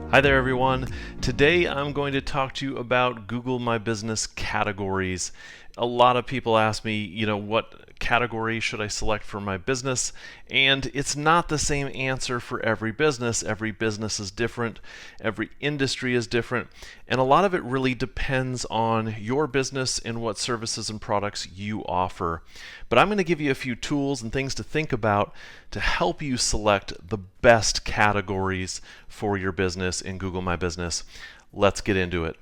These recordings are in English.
Hi there everyone. Today I'm going to talk to you about Google My Business categories. A lot of people ask me, what category should I select for my business? And it's not the same answer for every business. Every business is different. Every industry is different. And a lot of it really depends on your business and what services and products you offer. But I'm going to give you a few tools and things to think about to help you select the best categories for your business in Google My Business. Let's get into it.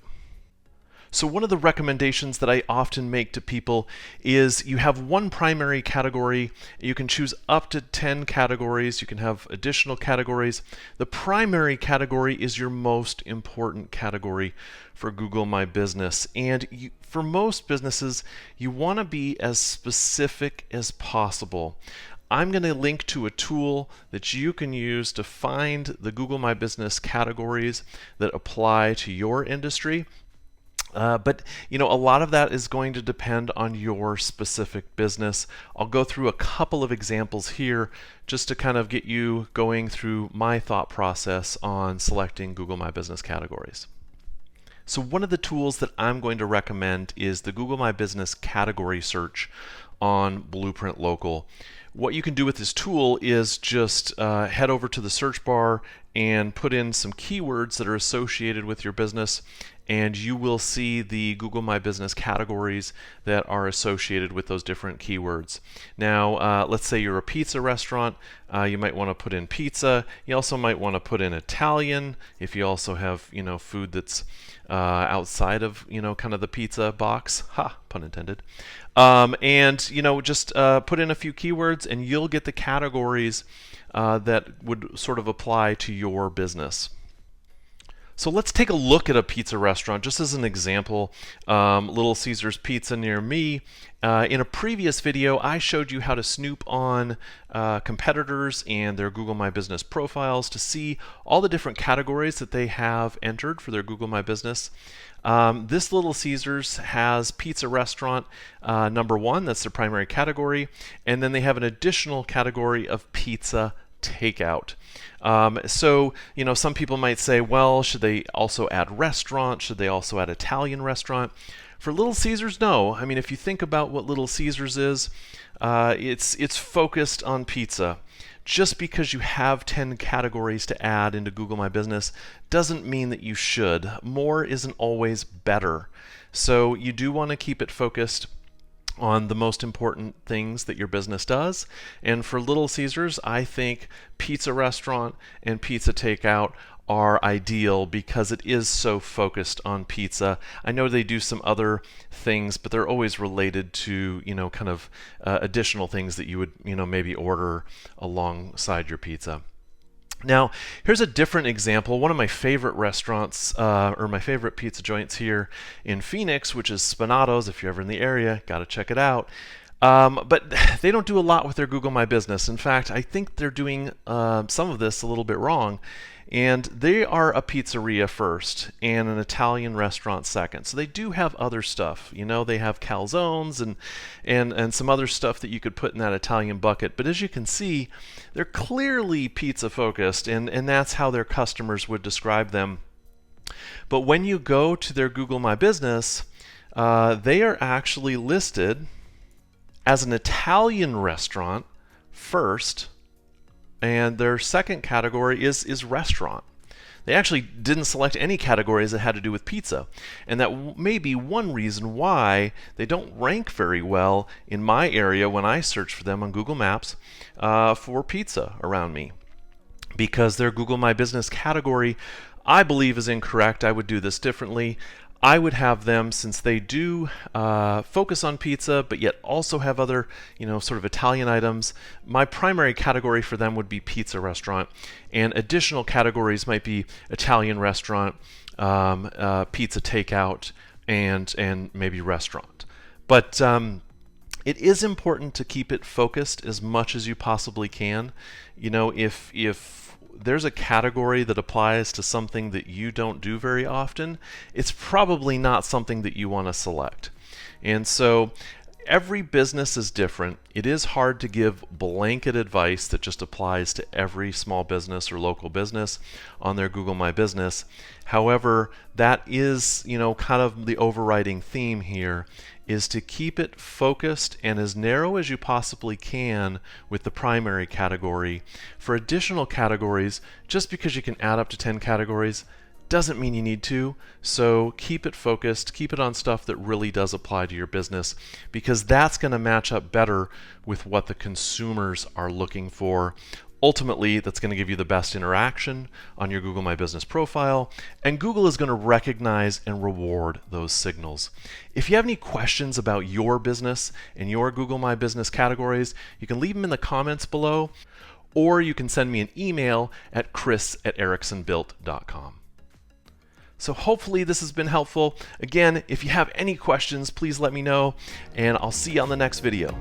So one of the recommendations that I often make to people is you have one primary category. You can choose up to 10 categories. You can have additional categories. The primary category is your most important category for Google My Business. And for most businesses, you want to be as specific as possible. I'm going to link to a tool that you can use to find the Google My Business categories that apply to your industry. But a lot of that is going to depend on your specific business. I'll go through a couple of examples here just to kind of get you going through my thought process on selecting Google My Business categories. So one of the tools that I'm going to recommend is the Google My Business category search on Blueprint Local. What you can do with this tool is just head over to the search bar and put in some keywords that are associated with your business, and you will see the Google My Business categories that are associated with those different keywords. Now, let's say you're a pizza restaurant. You might want to put in pizza. You also might want to put in Italian if you also have food that's outside of kind of the pizza box. Ha, pun intended. And just put in a few keywords, and you'll get the categories that would sort of apply to your business. So let's take a look at a pizza restaurant just as an example. Little Caesars Pizza near me. In a previous video, I showed you how to snoop on competitors and their Google My Business profiles to see all the different categories that they have entered for their Google My Business. This Little Caesars has pizza restaurant number 1, that's their primary category, and then they have an additional category of pizza takeout. So, some people might say, well, should they also add restaurant? Should they also add Italian restaurant? For Little Caesars, no. I mean, if you think about what Little Caesars is, it's focused on pizza. Just because you have 10 categories to add into Google My Business doesn't mean that you should. More isn't always better. So you do want to keep it focused on the most important things that your business does. And for Little Caesars, I think pizza restaurant and pizza takeout are ideal because it is so focused on pizza. I know they do some other things, but they're always related to, kind of additional things that you would, maybe order alongside your pizza. Now, here's a different example. One of my favorite restaurants, or my favorite pizza joints here in Phoenix, which is Spinato's. If you're ever in the area, got to check it out. But they don't do a lot with their Google My Business. In fact, I think they're doing some of this a little bit wrong. And they are a pizzeria first and an Italian restaurant second. So they do have other stuff. They have calzones and some other stuff that you could put in that Italian bucket. But as you can see, they're clearly pizza focused, and that's how their customers would describe them. But when you go to their Google My Business, they are actually listed as an Italian restaurant first, and their second category is restaurant. They actually didn't select any categories that had to do with pizza, and that may be one reason why they don't rank very well in my area when I search for them on Google Maps for pizza around me, because their Google My Business category, I believe, is incorrect. I would do this differently. I would have them, since they do focus on pizza, but yet also have other, sort of Italian items. My primary category for them would be pizza restaurant, and additional categories might be Italian restaurant, pizza takeout, and maybe restaurant. But it is important to keep it focused as much as you possibly can. If there's a category that applies to something that you don't do very often, it's probably not something that you want to select. And so Every business is different. It is hard to give blanket advice that just applies to every small business or local business on their Google My Business. However, that is, kind of the overriding theme here, is to keep it focused and as narrow as you possibly can with the primary category. For additional categories, just because you can add up to 10 categories doesn't mean you need to, so keep it focused, keep it on stuff that really does apply to your business, because that's going to match up better with what the consumers are looking for. Ultimately, that's going to give you the best interaction on your Google My Business profile, and Google is going to recognize and reward those signals. If you have any questions about your business and your Google My Business categories, you can leave them in the comments below, or you can send me an email at chris@ericssonbuilt.com. So hopefully this has been helpful. Again, if you have any questions, please let me know, and I'll see you on the next video.